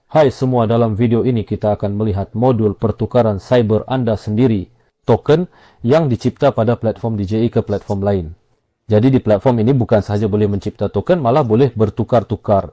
Hai semua, dalam video ini kita akan melihat modul pertukaran cyber Anda sendiri, token yang dicipta pada platform DJI ke platform lain. Jadi di platform ini bukan sahaja boleh mencipta token, malah boleh bertukar-tukar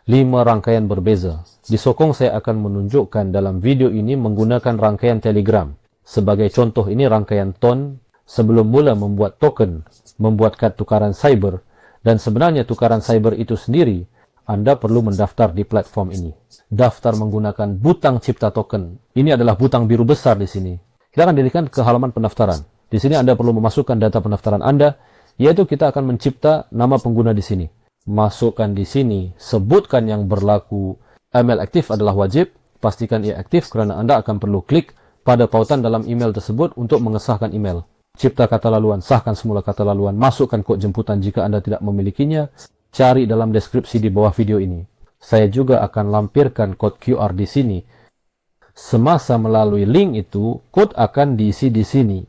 5 rangkaian berbeza. Di sokong saya akan menunjukkan dalam video ini menggunakan rangkaian Telegram. Sebagai contoh, ini rangkaian ton sebelum mula membuat token, membuat kad tukaran cyber, dan sebenarnya tukaran cyber itu sendiri Anda perlu mendaftar di platform ini. Daftar menggunakan butang cipta token. Ini adalah butang biru besar di sini. Kita akan dirikan ke halaman pendaftaran. Di sini Anda perlu memasukkan data pendaftaran Anda, yaitu kita akan mencipta nama pengguna di sini. Masukkan di sini, sebutkan yang berlaku email aktif adalah wajib, pastikan ia aktif kerana Anda akan perlu klik pada pautan dalam email tersebut untuk mengesahkan email. Cipta kata laluan, sahkan semula kata laluan, masukkan kod jemputan jika Anda tidak memilikinya, cari dalam deskripsi di bawah video ini. Saya juga akan lampirkan kod QR di sini. Semasa melalui link itu, kod akan diisi di sini.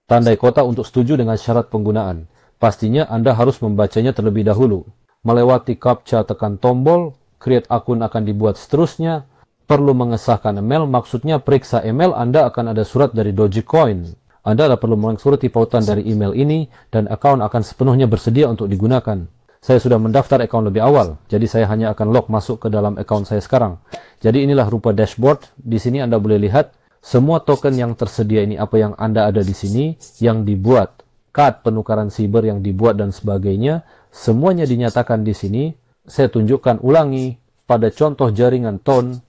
Tandai kotak untuk setuju dengan syarat penggunaan. Pastinya Anda harus membacanya terlebih dahulu. Melewati CAPTCHA, tekan tombol, create akun akan dibuat seterusnya. Perlu mengesahkan email, maksudnya periksa email, Anda akan ada surat dari Dogecoin. Anda perlu mengikuti pautan dari email ini, dan akaun akan sepenuhnya bersedia untuk digunakan. Saya sudah mendaftar akaun lebih awal, jadi saya hanya akan log masuk ke dalam akaun saya sekarang. Jadi inilah rupa dashboard. Di sini Anda boleh lihat semua token yang tersedia ini, apa yang Anda ada di sini, yang dibuat, kad penukaran cyber yang dibuat dan sebagainya, semuanya dinyatakan di sini. Saya tunjukkan ulangi pada contoh jaringan ton.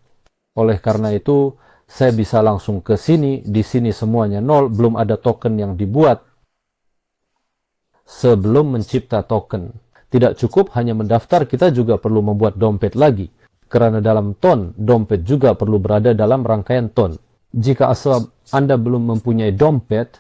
Oleh karena itu, saya bisa langsung ke sini. Di sini semuanya nol, belum ada token yang dibuat sebelum mencipta token. Tidak cukup hanya mendaftar, kita juga perlu membuat dompet lagi. Kerana dalam ton, dompet juga perlu berada dalam rangkaian ton. Jika asal Anda belum mempunyai dompet,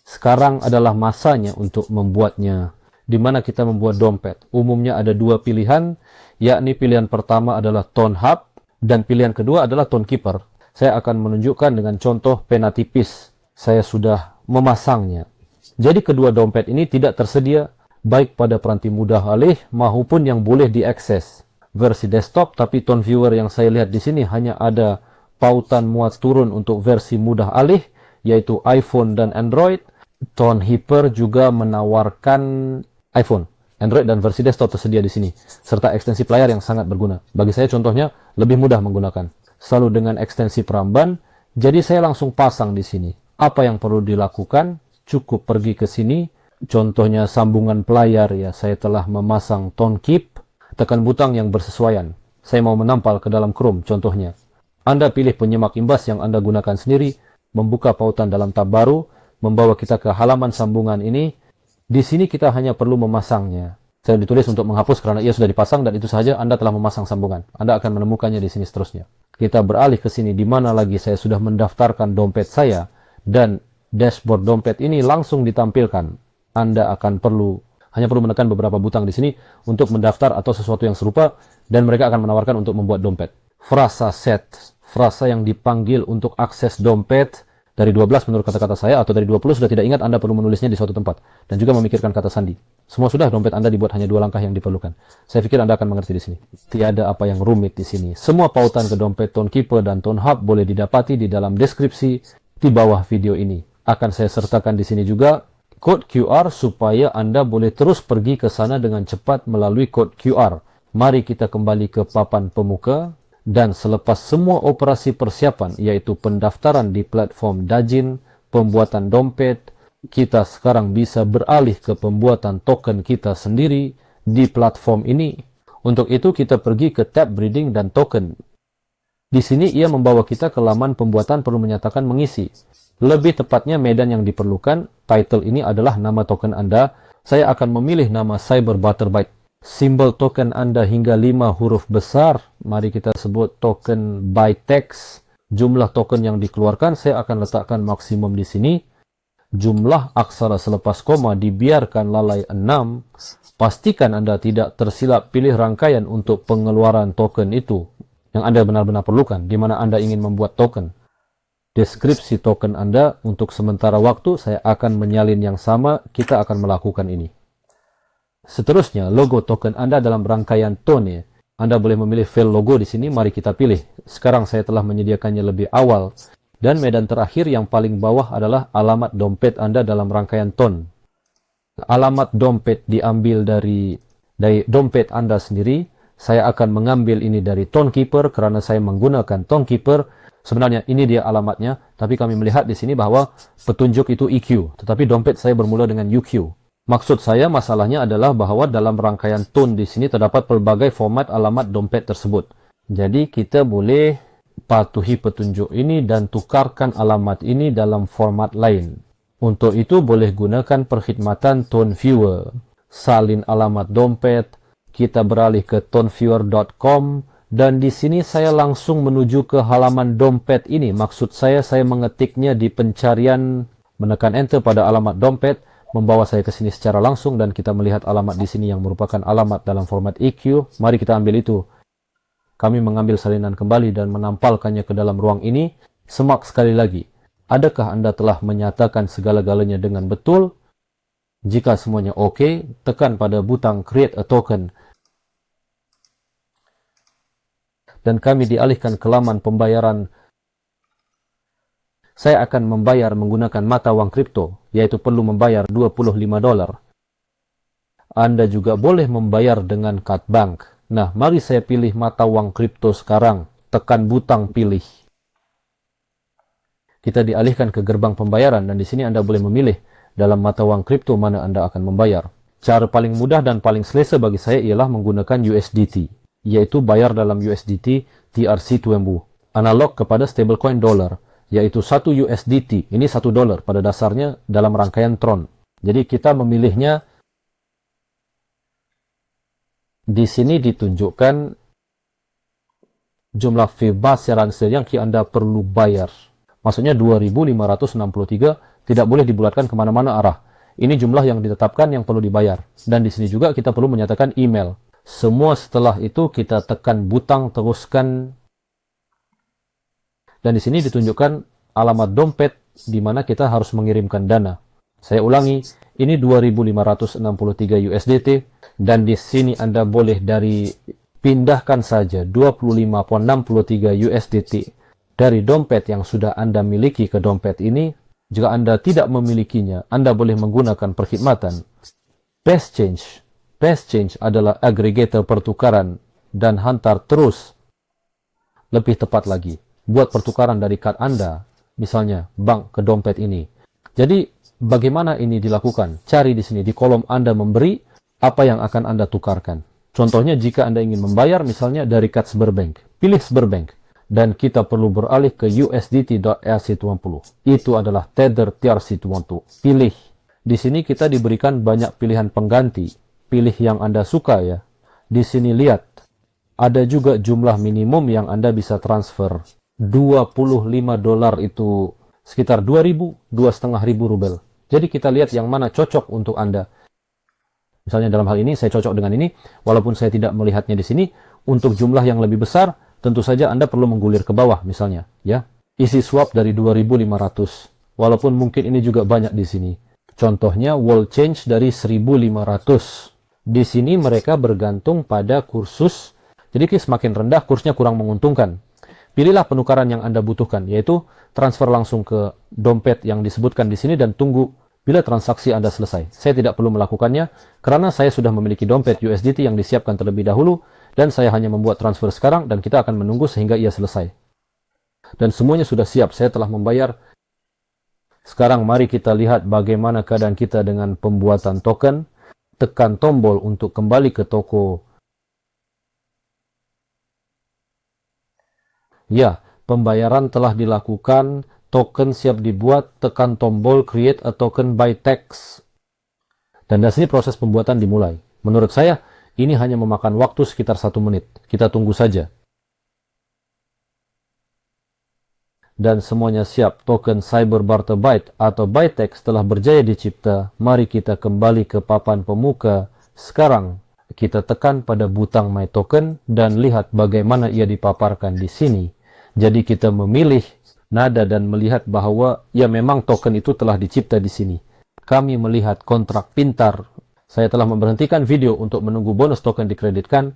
sekarang adalah masanya untuk membuatnya. Di mana kita membuat dompet? Umumnya ada dua pilihan, yakni pilihan pertama adalah ton hub, dan pilihan kedua adalah ton keeper. Saya akan menunjukkan dengan contoh pena tipis. Saya sudah memasangnya. Jadi kedua dompet ini tidak tersedia baik pada peranti mudah alih maupun yang boleh diakses versi desktop, tapi ton viewer yang saya lihat di sini hanya ada pautan muat turun untuk versi mudah alih, yaitu iPhone dan Android. Ton Hyper juga menawarkan iPhone, Android dan versi desktop tersedia di sini, serta ekstensi layar yang sangat berguna. Bagi saya contohnya lebih mudah menggunakan, selalu dengan ekstensi peramban. Jadi saya langsung pasang di sini. Apa yang perlu dilakukan? Cukup pergi ke sini. Contohnya sambungan pelayar, ya, saya telah memasang ton keep, tekan butang yang bersesuaian. Saya mau menampal ke dalam Chrome contohnya. Anda pilih penyemak imbas yang Anda gunakan sendiri, membuka pautan dalam tab baru, membawa kita ke halaman sambungan ini. Di sini kita hanya perlu memasangnya. Saya ditulis untuk menghapus karena ia sudah dipasang, dan itu saja Anda telah memasang sambungan. Anda akan menemukannya di sini seterusnya. Kita beralih ke sini, di mana lagi saya sudah mendaftarkan dompet saya, dan dashboard dompet ini langsung ditampilkan. Anda akan hanya perlu menekan beberapa butang di sini untuk mendaftar atau sesuatu yang serupa, dan mereka akan menawarkan untuk membuat dompet. Frasa set, frasa yang dipanggil untuk akses dompet. Dari 12 menurut kata-kata saya, atau dari 20 sudah tidak ingat, Anda perlu menulisnya di suatu tempat, dan juga memikirkan kata sandi. Semua sudah, dompet Anda dibuat hanya 2 langkah yang diperlukan. Saya pikir Anda akan mengerti di sini. Tiada apa yang rumit di sini. Semua pautan ke dompet Ton Keeper dan Ton Hub boleh didapati di dalam deskripsi di bawah video ini. Akan saya sertakan di sini juga kod QR supaya Anda boleh terus pergi ke sana dengan cepat melalui kod QR. Mari kita kembali ke papan pemuka, dan selepas semua operasi persiapan, yaitu pendaftaran di platform Dajin, pembuatan dompet, kita sekarang bisa beralih ke pembuatan token kita sendiri di platform ini. Untuk itu kita pergi ke tab breeding dan token. Di sini ia membawa kita ke laman pembuatan perlu menyatakan mengisi. Lebih tepatnya medan yang diperlukan. Title ini adalah nama token Anda. Saya akan memilih nama Cyber Butterbyte. Simbol token Anda hingga 5 huruf besar. Mari kita sebut token byte text. Jumlah token yang dikeluarkan saya akan letakkan maksimum di sini. Jumlah aksara selepas koma dibiarkan lalai 6. Pastikan Anda tidak tersilap pilih rangkaian untuk pengeluaran token itu yang Anda benar-benar perlukan, di mana Anda ingin membuat token. Deskripsi token Anda untuk sementara waktu saya akan menyalin yang sama. Kita akan melakukan ini. Seterusnya, logo token Anda dalam rangkaian tone. Anda boleh memilih file logo di sini. Mari kita pilih. Sekarang saya telah menyediakannya lebih awal. Dan medan terakhir yang paling bawah adalah alamat dompet Anda dalam rangkaian ton. Alamat dompet diambil dari dompet Anda sendiri. Saya akan mengambil ini dari Tonekeeper karena saya menggunakan Tonekeeper. Sebenarnya ini dia alamatnya, tapi kami melihat di sini bahwa petunjuk itu EQ, tetapi dompet saya bermula dengan UQ. Maksud saya masalahnya adalah bahwa dalam rangkaian tone di sini terdapat pelbagai format alamat dompet tersebut. Jadi kita boleh patuhi petunjuk ini dan tukarkan alamat ini dalam format lain. Untuk itu boleh gunakan perkhidmatan Tone Viewer. Salin alamat dompet, kita beralih ke toneviewer.com dan di sini saya langsung menuju ke halaman dompet ini. Maksud saya mengetiknya di pencarian, menekan enter pada alamat dompet, membawa saya ke sini secara langsung dan kita melihat alamat di sini yang merupakan alamat dalam format EQ. Mari kita ambil itu. Kami mengambil salinan kembali dan menampalkannya ke dalam ruang ini. Semak sekali lagi. Adakah Anda telah menyatakan segala-galanya dengan betul? Jika semuanya oke, tekan pada butang Create a Token. Dan kami dialihkan ke laman pembayaran. Saya akan membayar menggunakan mata uang kripto, yaitu perlu membayar $25. Anda juga boleh membayar dengan card bank. Nah, mari saya pilih mata uang kripto sekarang. Tekan butang pilih. Kita dialihkan ke gerbang pembayaran dan di sini Anda boleh memilih dalam mata uang kripto mana Anda akan membayar. Cara paling mudah dan paling selesa bagi saya ialah menggunakan USDT, yaitu bayar dalam USDT TRC20, analog kepada stablecoin dolar, yaitu 1 USDT, ini $1 pada dasarnya dalam rangkaian Tron. Jadi kita memilihnya, di sini ditunjukkan jumlah fee base ransel yang Anda perlu bayar. Maksudnya 2.563 tidak boleh dibulatkan kemana-mana arah. Ini jumlah yang ditetapkan yang perlu dibayar. Dan di sini juga kita perlu menyatakan email. Semua setelah itu kita tekan butang teruskan. Dan di sini ditunjukkan alamat dompet di mana kita harus mengirimkan dana. Saya ulangi, ini 2.563 USDT dan di sini Anda boleh pindahkan saja 25.63 USDT dari dompet yang sudah Anda miliki ke dompet ini. Jika Anda tidak memilikinya, Anda boleh menggunakan perkhidmatan Best Change. Best Change adalah agregator pertukaran dan hantar terus. Lebih tepat lagi, buat pertukaran dari card Anda, misalnya bank ke dompet ini. Jadi, bagaimana ini dilakukan? Cari di sini, di kolom Anda memberi, apa yang akan Anda tukarkan. Contohnya, jika Anda ingin membayar, misalnya dari card Sberbank. Pilih Sberbank. Dan kita perlu beralih ke USDT.RC20. Itu adalah Tether TRC20. Pilih. Di sini kita diberikan banyak pilihan pengganti. Pilih yang Anda suka ya. Di sini lihat. Ada juga jumlah minimum yang Anda bisa transfer. $25 itu sekitar 2.000, 2.500 rubel. Jadi kita lihat yang mana cocok untuk Anda. Misalnya dalam hal ini saya cocok dengan ini. Walaupun saya tidak melihatnya di sini. Untuk jumlah yang lebih besar, tentu saja Anda perlu menggulir ke bawah misalnya, ya. Isi swap dari 2.500. Walaupun mungkin ini juga banyak di sini. Contohnya wall change dari 1.500. Di sini mereka bergantung pada kursus. Jadi semakin rendah kursnya kurang menguntungkan. Pilihlah penukaran yang Anda butuhkan, yaitu transfer langsung ke dompet yang disebutkan di sini dan tunggu bila transaksi Anda selesai. Saya tidak perlu melakukannya karena saya sudah memiliki dompet USDT yang disiapkan terlebih dahulu. Dan saya hanya membuat transfer sekarang dan kita akan menunggu sehingga ia selesai. Dan semuanya sudah siap, saya telah membayar. Sekarang mari kita lihat bagaimana keadaan kita dengan pembuatan token. Tekan tombol untuk kembali ke toko. Ya, pembayaran telah dilakukan, token siap dibuat, tekan tombol Create a Token by Text. Dan dari sini proses pembuatan dimulai. Menurut saya, ini hanya memakan waktu sekitar 1 menit. Kita tunggu saja. Dan semuanya siap. Token Cyber Barter Byte atau Bytex telah berjaya dicipta. Mari kita kembali ke papan pemuka. Sekarang kita tekan pada butang My Token dan lihat bagaimana ia dipaparkan di sini. Jadi kita memilih nada dan melihat bahwa ya memang token itu telah dicipta di sini. Kami melihat kontrak pintar. Saya telah memberhentikan video untuk menunggu bonus token dikreditkan.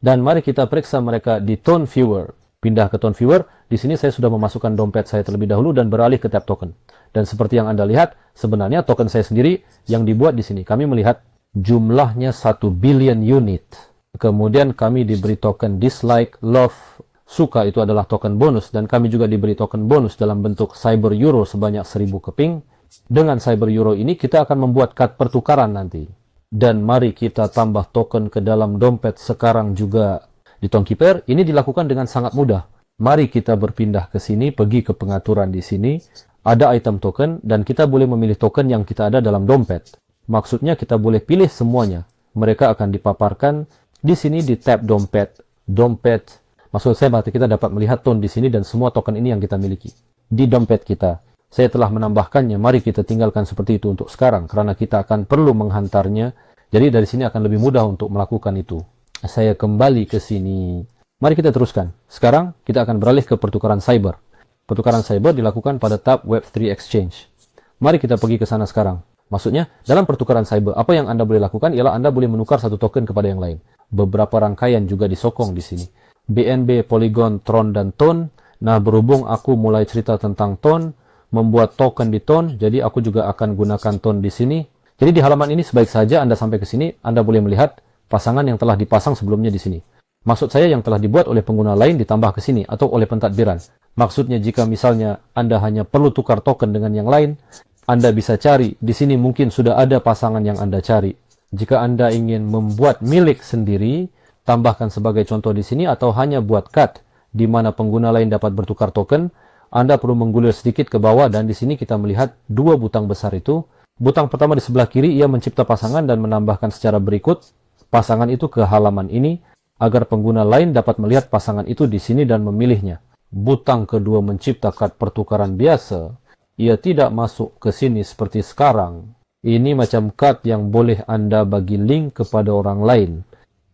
Dan mari kita periksa mereka di Tone Viewer. Pindah ke Tone Viewer. Di sini saya sudah memasukkan dompet saya terlebih dahulu dan beralih ke tab token. Dan seperti yang Anda lihat, sebenarnya token saya sendiri yang dibuat di sini. Kami melihat jumlahnya 1 billion unit. Kemudian kami diberi token dislike, love, suka itu adalah token bonus. Dan kami juga diberi token bonus dalam bentuk Cyber Euro sebanyak 1000 keping. Dengan Cyber Euro ini kita akan membuat kad pertukaran nanti. Dan mari kita tambah token ke dalam dompet sekarang juga di Tonekeeper. Ini dilakukan dengan sangat mudah. Mari kita berpindah ke sini, pergi ke pengaturan di sini. Ada item token dan kita boleh memilih token yang kita ada dalam dompet. Maksudnya kita boleh pilih semuanya. Mereka akan dipaparkan di sini di tab dompet. Dompet. Maksud saya berarti kita dapat melihat tone di sini dan semua token ini yang kita miliki di dompet kita. Saya telah menambahkannya, mari kita tinggalkan seperti itu untuk sekarang, karena kita akan perlu menghantarnya, jadi dari sini akan lebih mudah untuk melakukan itu. Saya kembali ke sini. Mari kita teruskan. Sekarang kita akan beralih ke pertukaran cyber. Pertukaran cyber dilakukan pada tab Web3 Exchange. Mari kita pergi ke sana sekarang. Maksudnya, dalam pertukaran cyber, apa yang Anda boleh lakukan ialah Anda boleh menukar satu token kepada yang lain. Beberapa rangkaian juga disokong di sini. BNB, Polygon, Tron, dan Tone. Nah, berhubung aku mulai cerita tentang Tone, membuat token di Tone, jadi aku juga akan gunakan Tone di sini. Jadi di halaman ini sebaik saja Anda sampai ke sini, Anda boleh melihat pasangan yang telah dipasang sebelumnya di sini. Maksud saya yang telah dibuat oleh pengguna lain ditambah ke sini atau oleh pentadbiran. Maksudnya jika misalnya Anda hanya perlu tukar token dengan yang lain, Anda bisa cari. Di sini mungkin sudah ada pasangan yang Anda cari. Jika Anda ingin membuat milik sendiri, tambahkan sebagai contoh di sini atau hanya buat cut di mana pengguna lain dapat bertukar token, Anda perlu menggulir sedikit ke bawah dan di sini kita melihat dua butang besar itu. Butang pertama di sebelah kiri ia mencipta pasangan dan menambahkan secara berikut pasangan itu ke halaman ini agar pengguna lain dapat melihat pasangan itu di sini dan memilihnya. Butang kedua mencipta kad pertukaran biasa. Ia tidak masuk ke sini seperti sekarang. Ini macam kad yang boleh Anda bagi link kepada orang lain.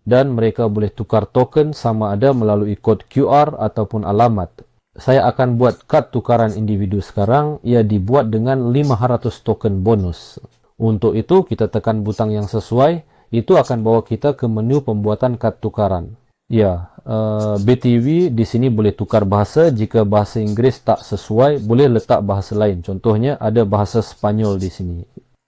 Dan mereka boleh tukar token sama ada melalui kode QR ataupun alamat. Saya akan buat kad tukaran individu sekarang. Ia dibuat dengan 500 token bonus. Untuk itu kita tekan butang yang sesuai. Itu akan bawa kita ke menu pembuatan kad tukaran. Ya, BTW di sini boleh tukar bahasa. Jika bahasa Inggris tak sesuai, boleh letak bahasa lain. Contohnya ada bahasa Spanyol di sini.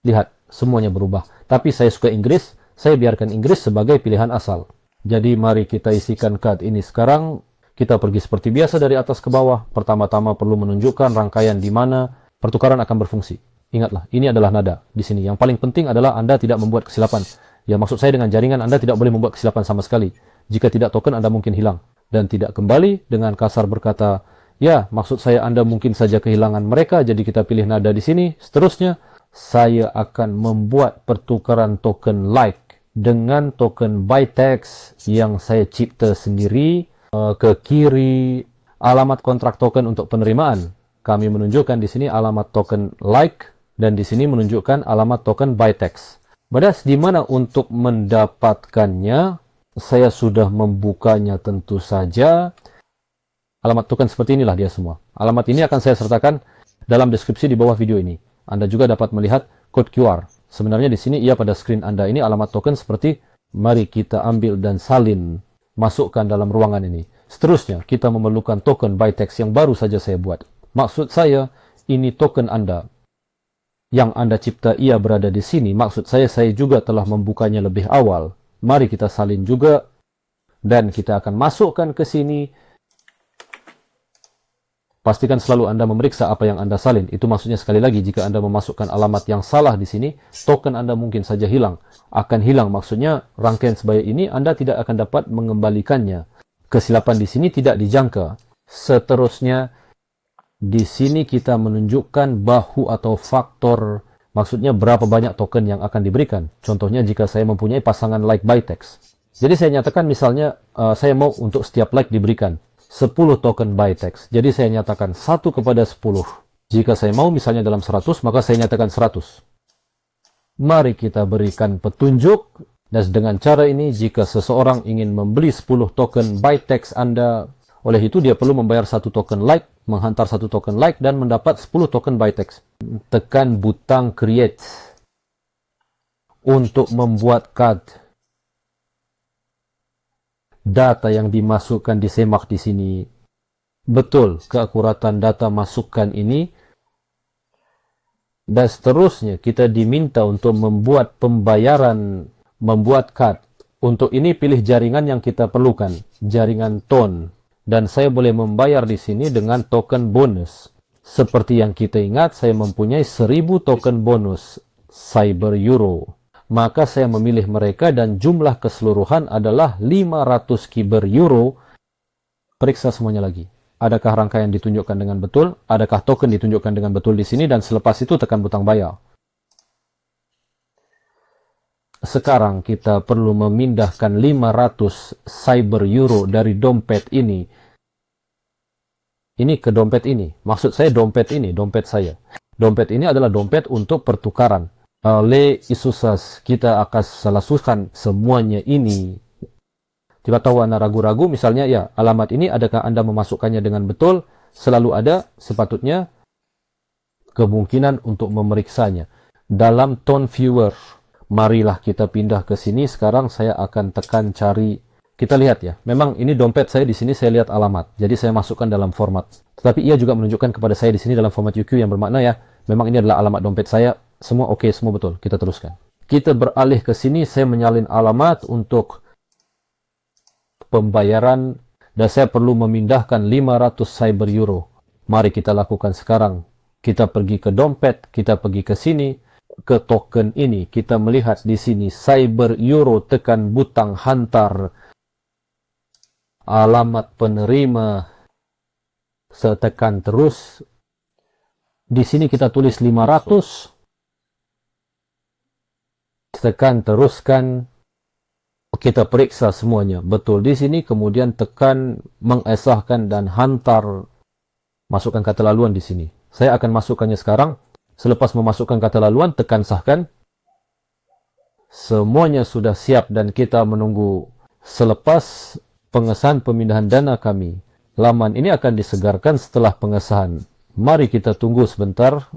Lihat, semuanya berubah. Tapi saya suka Inggris, saya biarkan Inggris sebagai pilihan asal. Jadi mari kita isikan kad ini sekarang. Kita pergi seperti biasa dari atas ke bawah. Pertama-tama perlu menunjukkan rangkaian di mana pertukaran akan berfungsi. Ingatlah, ini adalah nada di sini. Yang paling penting adalah Anda tidak membuat kesilapan. Ya, maksud saya dengan jaringan Anda tidak boleh membuat kesilapan sama sekali. Jika tidak token Anda mungkin hilang. Dan tidak kembali dengan kasar berkata, ya, maksud saya Anda mungkin saja kehilangan mereka, jadi kita pilih nada di sini. Seterusnya, saya akan membuat pertukaran token like dengan token Bytex yang saya cipta sendiri. Ke kiri, alamat kontrak token untuk penerimaan. Kami menunjukkan di sini alamat token like, dan di sini menunjukkan alamat token Bytex. Badas di mana untuk mendapatkannya, saya sudah membukanya tentu saja. Alamat token seperti inilah dia semua. Alamat ini akan saya sertakan dalam deskripsi di bawah video ini. Anda juga dapat melihat kode QR. Sebenarnya di sini ia pada screen Anda ini alamat token seperti mari kita ambil dan salin. Masukkan dalam ruangan ini. Seterusnya, kita memerlukan token Bytex yang baru saja saya buat. Maksud saya, ini token Anda. Yang Anda cipta ia berada di sini. Maksud saya juga telah membukanya lebih awal. Mari kita salin juga. Dan kita akan masukkan ke sini. Pastikan selalu Anda memeriksa apa yang Anda salin. Itu maksudnya sekali lagi, jika Anda memasukkan alamat yang salah di sini, token Anda mungkin saja hilang. Akan hilang, maksudnya rangkaian sebaya ini Anda tidak akan dapat mengembalikannya. Kesilapan di sini tidak dijangka. Seterusnya, di sini kita menunjukkan bahu atau faktor, maksudnya berapa banyak token yang akan diberikan. Contohnya jika saya mempunyai pasangan like Bytex. Jadi saya nyatakan misalnya, saya mau untuk setiap like diberikan 10 token Bytex. Jadi saya nyatakan 1 kepada 10. Jika saya mau misalnya dalam 100, maka saya nyatakan 100. Mari kita berikan petunjuk. Dan dengan cara ini, jika seseorang ingin membeli 10 token Bytex Anda, oleh itu dia perlu membayar 1 token like, menghantar 1 token like, dan mendapat 10 token Bytex. Tekan butang create untuk membuat card. data yang dimasukkan disemak di sini betul, keakuratan data masukkan ini, dan seterusnya kita diminta untuk membuat pembayaran, membuat card. Untuk ini pilih jaringan yang kita perlukan, jaringan TON, dan saya boleh membayar di sini dengan token bonus. Seperti yang kita ingat, saya mempunyai 1000 token bonus Cyber Euro. Maka saya memilih mereka dan jumlah keseluruhan adalah 500 Kyber Euro. Periksa semuanya lagi. Adakah rangkaian ditunjukkan dengan betul? Adakah token ditunjukkan dengan betul di sini? Dan selepas itu tekan butang bayar. Sekarang kita perlu memindahkan 500 Cyber Euro dari dompet ini. Ini ke dompet ini. Maksud saya dompet ini, dompet saya. Dompet ini adalah dompet untuk pertukaran. Le isusas kita akan selesaikan semuanya ini. Tiba tahu Anda ragu-ragu, misalnya ya, alamat ini adakah Anda memasukkannya dengan betul? Selalu ada sepatutnya kemungkinan untuk memeriksanya. Dalam Ton Viewer, marilah kita pindah ke sini. Sekarang saya akan tekan cari. Kita lihat ya, memang ini dompet saya di sini, saya lihat alamat. Jadi saya masukkan dalam format. Tetapi ia juga menunjukkan kepada saya di sini dalam format UQ yang bermakna ya, memang ini adalah alamat dompet saya. Semua oke, semua betul. Kita teruskan. Kita beralih ke sini, saya menyalin alamat untuk pembayaran dan saya perlu memindahkan 500 Cyber Euro. Mari kita lakukan sekarang. Kita pergi ke dompet, kita pergi ke sini, ke token ini. Kita melihat di sini Cyber Euro, tekan butang hantar. Alamat penerima. Saya tekan terus. Di sini kita tulis 500. Tekan teruskan, kita periksa semuanya betul di sini, kemudian tekan mengesahkan dan hantar. Masukkan kata laluan di sini. Saya akan masukkannya sekarang. Selepas memasukkan kata laluan, tekan sahkan. Semuanya sudah siap dan kita menunggu. Selepas pengesahan pemindahan dana kami, laman ini akan disegarkan setelah pengesahan. Mari kita tunggu sebentar.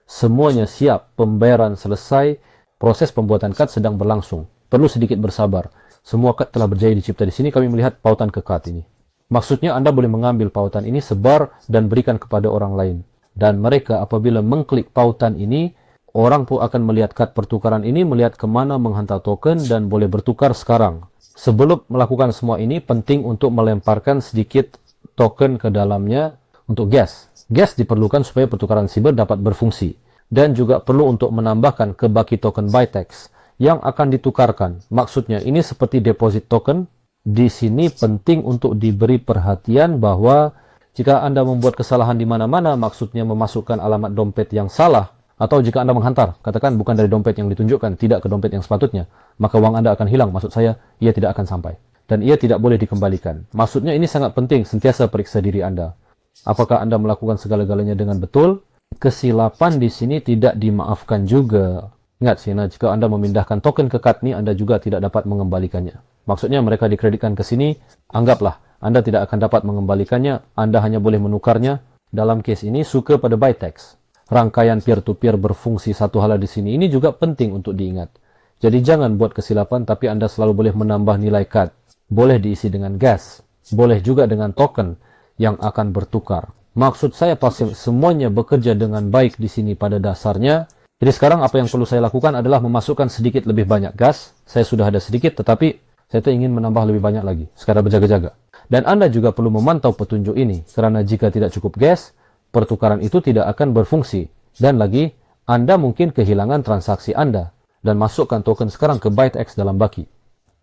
Semuanya siap, pembayaran selesai. Proses pembuatan card sedang berlangsung. Perlu sedikit bersabar. Semua card telah berjaya dicipta di sini. Kami melihat pautan ke card ini. Maksudnya Anda boleh mengambil pautan ini, sebar dan berikan kepada orang lain. Dan mereka apabila mengklik pautan ini, orang pun akan melihat card pertukaran ini, melihat kemana menghantar token dan boleh bertukar sekarang. Sebelum melakukan semua ini, penting untuk melemparkan sedikit token ke dalamnya untuk gas. Gas diperlukan supaya pertukaran siber dapat berfungsi. Dan juga perlu untuk menambahkan ke baki token Bytex yang akan ditukarkan. Maksudnya ini seperti deposit token. Di sini penting untuk diberi perhatian bahwa jika Anda membuat kesalahan di mana-mana, maksudnya memasukkan alamat dompet yang salah, atau jika Anda menghantar, katakan bukan dari dompet yang ditunjukkan, tidak ke dompet yang sepatutnya, maka uang Anda akan hilang. Maksud saya, ia tidak akan sampai. Dan ia tidak boleh dikembalikan. Maksudnya ini sangat penting, sentiasa periksa diri Anda. Apakah Anda melakukan segala-galanya dengan betul? Kesilapan di sini tidak dimaafkan juga. Ingat sih, jika Anda memindahkan token ke card ini, Anda juga tidak dapat mengembalikannya. Maksudnya mereka dikreditkan ke sini, anggaplah Anda tidak akan dapat mengembalikannya, Anda hanya boleh menukarnya. Dalam case ini, suka pada Bytex. Rangkaian peer-to-peer berfungsi satu hal di sini. Ini juga penting untuk diingat. Jadi jangan buat kesilapan, tapi Anda selalu boleh menambah nilai card. Boleh diisi dengan gas, boleh juga dengan token yang akan bertukar. Maksud saya pasti semuanya bekerja dengan baik di sini pada dasarnya. Jadi sekarang apa yang perlu saya lakukan adalah memasukkan sedikit lebih banyak gas. Saya sudah ada sedikit, tetapi saya ingin menambah lebih banyak lagi. Sekarang berjaga-jaga. Dan Anda juga perlu memantau petunjuk ini. Karena jika tidak cukup gas, pertukaran itu tidak akan berfungsi. Dan lagi, Anda mungkin kehilangan transaksi Anda. Dan masukkan token sekarang ke Bytex dalam baki.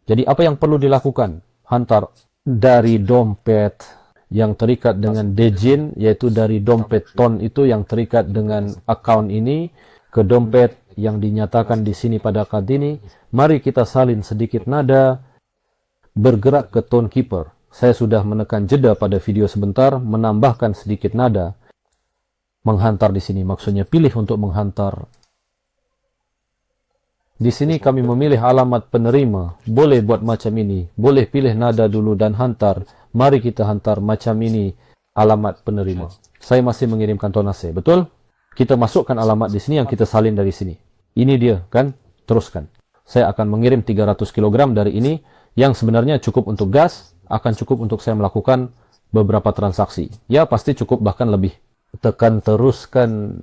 Jadi apa yang perlu dilakukan? Hantar dari dompet yang terikat dengan Dejin, yaitu dari dompet TON itu yang terikat dengan account ini, ke dompet yang dinyatakan di sini pada card ini. Mari kita salin sedikit nada, bergerak ke Tone Keeper. Saya sudah menekan jeda pada video sebentar, menambahkan sedikit nada. Menghantar di sini, maksudnya pilih untuk menghantar. Di sini kami memilih alamat penerima. Boleh buat macam ini. Boleh pilih nada dulu dan hantar. Mari kita hantar macam ini alamat penerima. Saya masih mengirimkan tonase, betul? Kita masukkan alamat di sini yang kita salin dari sini. Ini dia, kan? Teruskan. Saya akan mengirim 300 kg dari ini. yang sebenarnya cukup untuk gas, akan cukup untuk saya melakukan beberapa transaksi. Ya, pasti cukup bahkan lebih. Tekan teruskan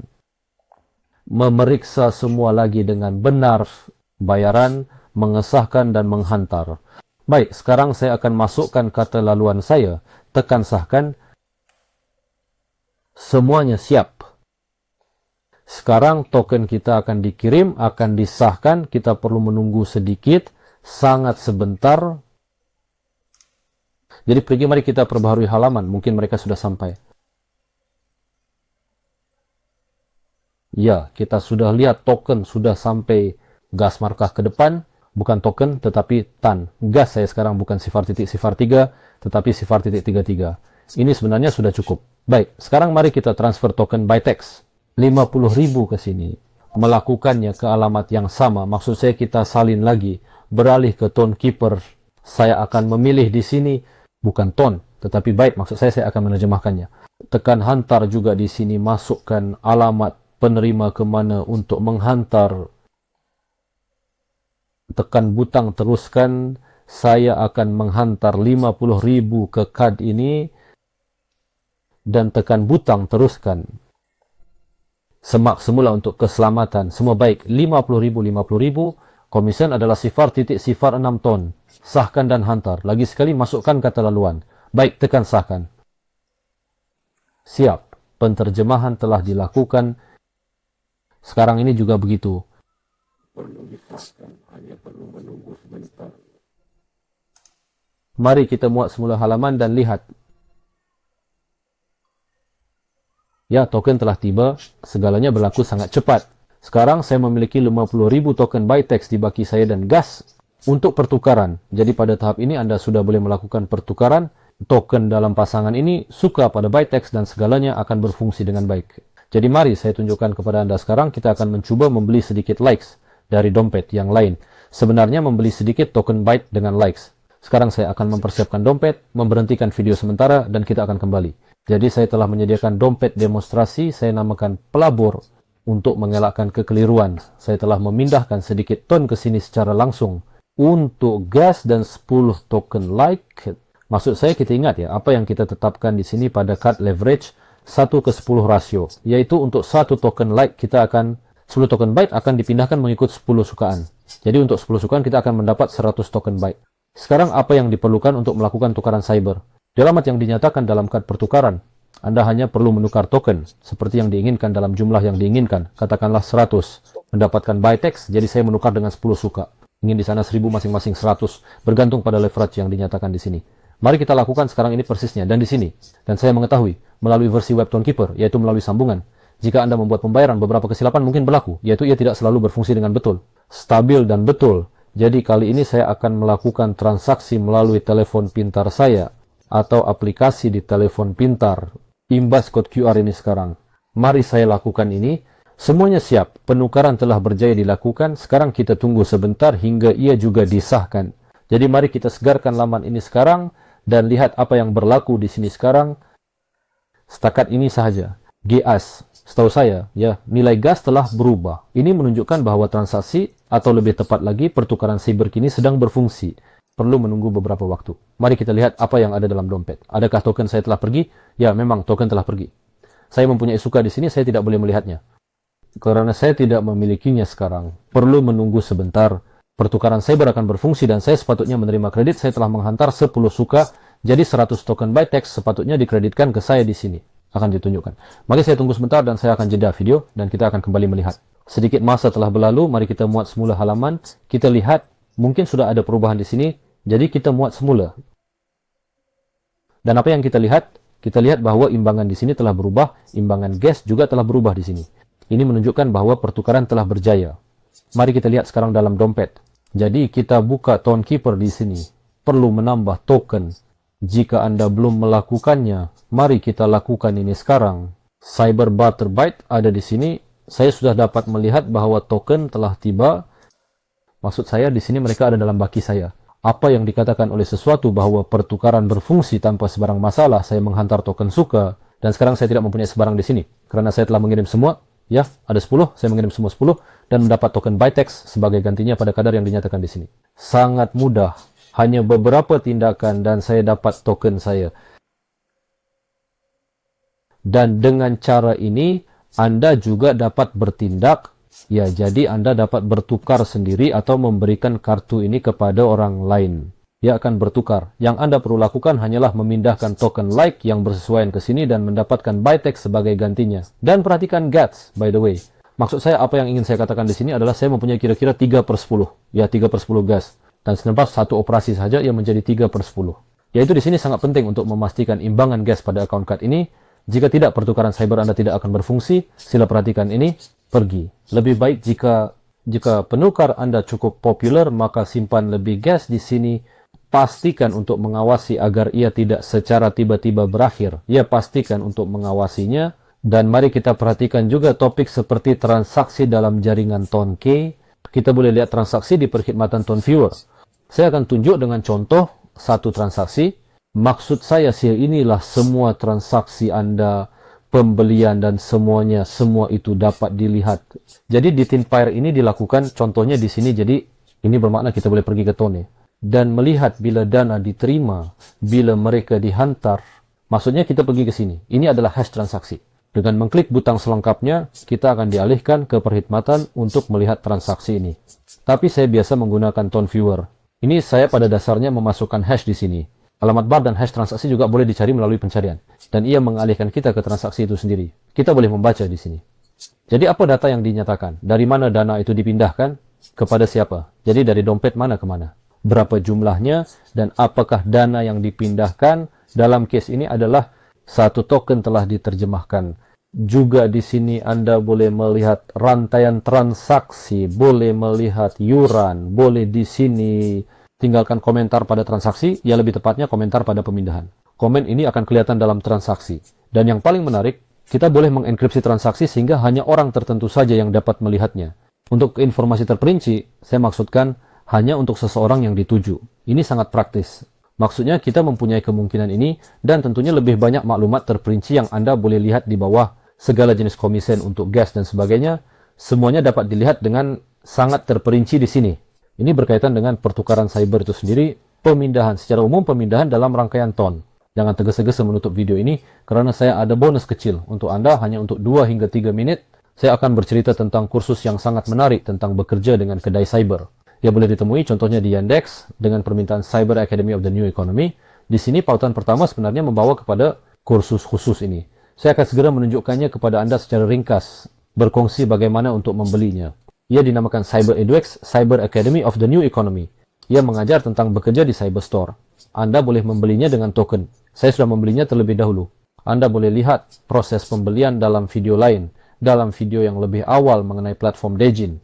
memeriksa semua lagi dengan benar bayaran, mengesahkan dan menghantar. Baik, sekarang saya akan masukkan kata laluan saya. Tekan sahkan. Semuanya siap. Sekarang token kita akan dikirim, akan disahkan. Kita perlu menunggu sedikit, sangat sebentar. Jadi pergi, mari kita perbaharui halaman. Mungkin mereka sudah sampai. Ya, kita sudah lihat token sudah sampai gas markah ke depan. Bukan token, tetapi TAN. Gas saya sekarang bukan sifar titik sifar 3, tetapi sifar titik 33. Ini sebenarnya sudah cukup. Baik, sekarang mari kita transfer token by text. 50.000 ke sini. Melakukannya ke alamat yang sama. Maksud saya kita salin lagi. Beralih ke tone keeper. Saya akan memilih di sini bukan tone, tetapi byte. Maksud saya akan menerjemahkannya. Tekan hantar juga di sini. Masukkan alamat penerima ke mana untuk menghantar. Tekan butang teruskan. Saya akan menghantar 50.000 ke kad ini. Dan tekan butang teruskan. Semak semula untuk keselamatan. Semua baik. 50.000, 50.000. Komisen adalah sifar titik sifar 6 ton. Sahkan dan hantar. Lagi sekali masukkan kata laluan. Baik, tekan sahkan. Siap. Penterjemahan telah dilakukan. Sekarang ini juga begitu. Perlu disahkan, hanya perlu menunggu sebentar. Mari kita muat semula halaman dan lihat. Ya, token telah tiba. Segalanya berlaku sangat cepat. Sekarang saya memiliki 50.000 token Bytex di baki saya dan gas untuk pertukaran. Jadi pada tahap ini Anda sudah boleh melakukan pertukaran. Token dalam pasangan ini suka pada Bytex dan segalanya akan berfungsi dengan baik. Jadi mari saya tunjukkan kepada Anda sekarang. Kita akan mencoba membeli sedikit likes dari dompet yang lain. Sebenarnya membeli sedikit token Byte dengan likes. Sekarang saya akan mempersiapkan dompet, memberhentikan video sementara dan kita akan kembali. Jadi saya telah menyediakan dompet demonstrasi, saya namakan pelabur untuk mengelakkan kekeliruan. Saya telah memindahkan sedikit ton ke sini secara langsung untuk gas dan 10 token like. Maksud saya kita ingat ya, apa yang kita tetapkan di sini pada card leverage 1:10 rasio. Yaitu untuk 1 token like kita akan, 10 token byte akan dipindahkan mengikut 10 sukaan. Jadi untuk 10 sukaan kita akan mendapat 100 token byte. Sekarang apa yang diperlukan untuk melakukan tukaran cyber? Di alamat yang dinyatakan dalam kad pertukaran, Anda hanya perlu menukar token seperti yang diinginkan dalam jumlah yang diinginkan. Katakanlah 100. Mendapatkan Bytex, jadi saya menukar dengan 10 suka. Ingin di sana 1000 masing-masing 100. Bergantung pada leverage yang dinyatakan di sini. Mari kita lakukan sekarang ini persisnya dan di sini. Dan saya mengetahui melalui versi web Tone Keeper, yaitu melalui sambungan. Jika Anda membuat pembayaran, beberapa kesilapan mungkin berlaku, yaitu ia tidak selalu berfungsi dengan betul, stabil dan betul. Jadi kali ini saya akan melakukan transaksi melalui telepon pintar saya atau aplikasi di telepon pintar. Imbas kode QR ini sekarang. Mari saya lakukan ini. Semuanya siap. Penukaran telah berjaya dilakukan. Sekarang kita tunggu sebentar hingga ia juga disahkan. Jadi mari kita segarkan laman ini sekarang dan lihat apa yang berlaku di sini sekarang. Setakat ini sahaja. GAS. Setahu saya, ya, nilai gas telah berubah. Ini menunjukkan bahwa transaksi atau lebih tepat lagi pertukaran cyber kini sedang berfungsi. Perlu menunggu beberapa waktu. Mari kita lihat apa yang ada dalam dompet. Adakah token saya telah pergi? Ya, memang token telah pergi. Saya mempunyai suka di sini, saya tidak boleh melihatnya. Karena saya tidak memilikinya sekarang. Perlu menunggu sebentar. Pertukaran cyber akan berfungsi dan saya sepatutnya menerima kredit. Saya telah menghantar 10 suka. Jadi 100 token Bytex sepatutnya dikreditkan ke saya di sini. Akan ditunjukkan. Mari saya tunggu sebentar dan saya akan jeda video dan kita akan kembali melihat. Sedikit masa telah berlalu, mari kita muat semula halaman. Kita lihat, mungkin sudah ada perubahan di sini. Jadi kita muat semula. Dan apa yang kita lihat? Kita lihat bahwa imbangan di sini telah berubah, imbangan gas juga telah berubah di sini. Ini menunjukkan bahwa pertukaran telah berjaya. Mari kita lihat sekarang dalam dompet. Jadi kita buka Tone Keeper di sini. Perlu menambah token. Jika Anda belum melakukannya, mari kita lakukan ini sekarang. Cyber Butter Byte ada di sini. Saya sudah dapat melihat bahwa token telah tiba. Maksud saya di sini mereka ada dalam baki saya. Apa yang dikatakan oleh sesuatu bahwa pertukaran berfungsi tanpa sebarang masalah, saya menghantar token suka, dan sekarang saya tidak mempunyai sebarang di sini. Karena saya telah mengirim semua, ya, ada 10, saya mengirim semua 10, dan mendapat token Bytex sebagai gantinya pada kadar yang dinyatakan di sini. Sangat mudah. hanya beberapa tindakan dan saya dapat token saya. Dan dengan cara ini, Anda juga dapat bertindak, ya, jadi Anda dapat bertukar sendiri atau memberikan kartu ini kepada orang lain. Dia akan bertukar. Yang Anda perlu lakukan hanyalah memindahkan token like yang bersesuaian ke sini dan mendapatkan Bytex sebagai gantinya. Dan perhatikan GATS, by the way. Maksud saya, apa yang ingin saya katakan di sini adalah saya mempunyai kira-kira 3/10. Ya, 3/10 gas. Dan selepas satu operasi saja, ia menjadi 3/10. Yaitu di sini sangat penting untuk memastikan imbangan gas pada account card ini. Jika tidak, pertukaran cyber Anda tidak akan berfungsi. Sila perhatikan ini, pergi. Lebih baik jika penukar Anda cukup popular, maka simpan lebih gas di sini. Pastikan untuk mengawasi agar ia tidak secara tiba-tiba berakhir. Ya, pastikan untuk mengawasinya. Dan mari kita perhatikan juga topik seperti transaksi dalam jaringan TonK. Kita boleh lihat transaksi di perkhidmatan TonViewer. Saya akan tunjuk dengan contoh satu transaksi. Maksud saya, inilah semua transaksi Anda, pembelian dan semuanya, semua itu dapat dilihat. Jadi di Tinfire ini dilakukan contohnya di sini. Jadi ini bermakna kita boleh pergi ke Tone dan melihat bila dana diterima, bila mereka dihantar. Maksudnya kita pergi ke sini. Ini adalah hash transaksi. Dengan mengklik butang selengkapnya, kita akan dialihkan ke perkhidmatan untuk melihat transaksi ini. Tapi saya biasa menggunakan TonViewer. Ini saya pada dasarnya memasukkan hash di sini. Alamat bar dan hash transaksi juga boleh dicari melalui pencarian. Dan ia mengalihkan kita ke transaksi itu sendiri. Kita boleh membaca di sini. Jadi apa data yang dinyatakan? Dari mana dana itu dipindahkan? Kepada siapa? Jadi dari dompet mana ke mana? Berapa jumlahnya? Dan apakah dana yang dipindahkan? Dalam case ini adalah satu token telah diterjemahkan. Juga di sini Anda boleh melihat rantaian transaksi, boleh melihat yuran, boleh di sini tinggalkan komentar pada transaksi, ya lebih tepatnya komentar pada pemindahan. Komen ini akan kelihatan dalam transaksi. Dan yang paling menarik, kita boleh mengenkripsi transaksi sehingga hanya orang tertentu saja yang dapat melihatnya. Untuk informasi terperinci, saya maksudkan hanya untuk seseorang yang dituju. Ini sangat praktis. Maksudnya kita mempunyai kemungkinan ini dan tentunya lebih banyak maklumat terperinci yang Anda boleh lihat di bawah segala jenis komisen untuk gas dan sebagainya. Semuanya dapat dilihat dengan sangat terperinci di sini. Ini berkaitan dengan pertukaran cyber itu sendiri, pemindahan. Secara umum pemindahan dalam rangkaian ton. Jangan tergesa-gesa menutup video ini karena saya ada bonus kecil untuk Anda hanya untuk 2 hingga 3 menit. Saya akan bercerita tentang kursus yang sangat menarik tentang bekerja dengan kedai cyber. Ia boleh ditemui contohnya di Yandex dengan permintaan Cyber Academy of the New Economy. Di sini pautan pertama sebenarnya membawa kepada kursus khusus ini. Saya akan segera menunjukkannya kepada Anda secara ringkas, berkongsi bagaimana untuk membelinya. Ia dinamakan Cyber EduX, Cyber Academy of the New Economy. Ia mengajar tentang bekerja di cyber store. Anda boleh membelinya dengan token. Saya sudah membelinya terlebih dahulu. Anda boleh lihat proses pembelian dalam video lain, dalam video yang lebih awal mengenai platform Dejin.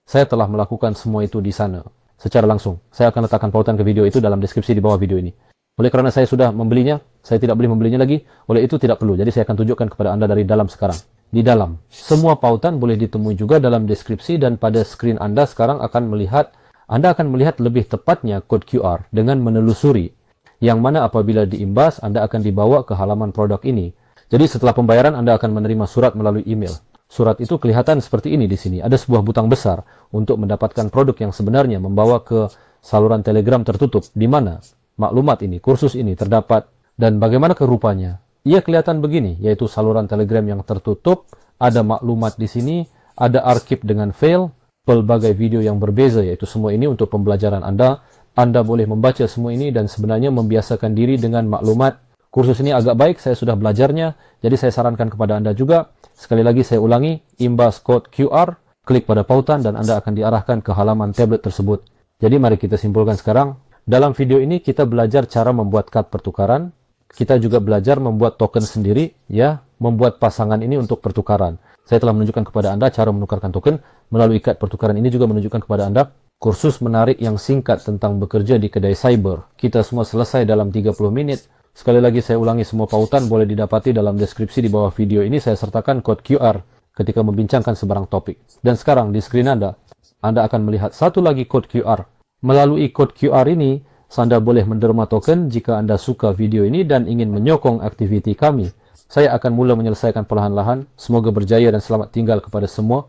Saya telah melakukan semua itu di sana, secara langsung. Saya akan letakkan pautan ke video itu dalam deskripsi di bawah video ini. Oleh kerana saya sudah membelinya, saya tidak boleh membelinya lagi, oleh itu tidak perlu. Jadi saya akan tunjukkan kepada Anda dari dalam sekarang. Di dalam. Semua pautan boleh ditemui juga dalam deskripsi dan pada skrin Anda sekarang Anda akan melihat lebih tepatnya kod QR dengan menelusuri. Yang mana apabila diimbas, Anda akan dibawa ke halaman produk ini. Jadi setelah pembayaran, Anda akan menerima surat melalui email. Surat itu kelihatan seperti ini di sini. Ada sebuah butang besar untuk mendapatkan produk yang sebenarnya membawa ke saluran Telegram tertutup. Di mana maklumat ini, kursus ini terdapat dan bagaimana rupanya? Ia kelihatan begini, yaitu saluran Telegram yang tertutup. Ada maklumat di sini, ada arsip dengan file, pelbagai video yang berbeza, yaitu semua ini untuk pembelajaran Anda. Anda boleh membaca semua ini dan sebenarnya membiasakan diri dengan maklumat. Kursus ini agak baik, saya sudah belajarnya, jadi saya sarankan kepada Anda juga. Sekali lagi saya ulangi, imbas kod QR, klik pada pautan dan Anda akan diarahkan ke halaman tablet tersebut. Jadi mari kita simpulkan sekarang. Dalam video ini kita belajar cara membuat kad pertukaran. Kita juga belajar membuat token sendiri, ya, membuat pasangan ini untuk pertukaran. Saya telah menunjukkan kepada Anda cara menukarkan token melalui kad pertukaran ini, juga menunjukkan kepada Anda kursus menarik yang singkat tentang bekerja di kedai cyber. Kita semua selesai dalam 30 menit. Sekali lagi saya ulangi, semua pautan boleh didapati dalam deskripsi di bawah video ini. Saya sertakan kod QR ketika membincangkan sebarang topik. Dan sekarang di skrin Anda akan melihat satu lagi kod QR. Melalui kod QR ini, Anda boleh menderma token jika Anda suka video ini dan ingin menyokong aktiviti kami. Saya akan mula menyelesaikan perlahan-lahan. Semoga berjaya dan selamat tinggal kepada semua.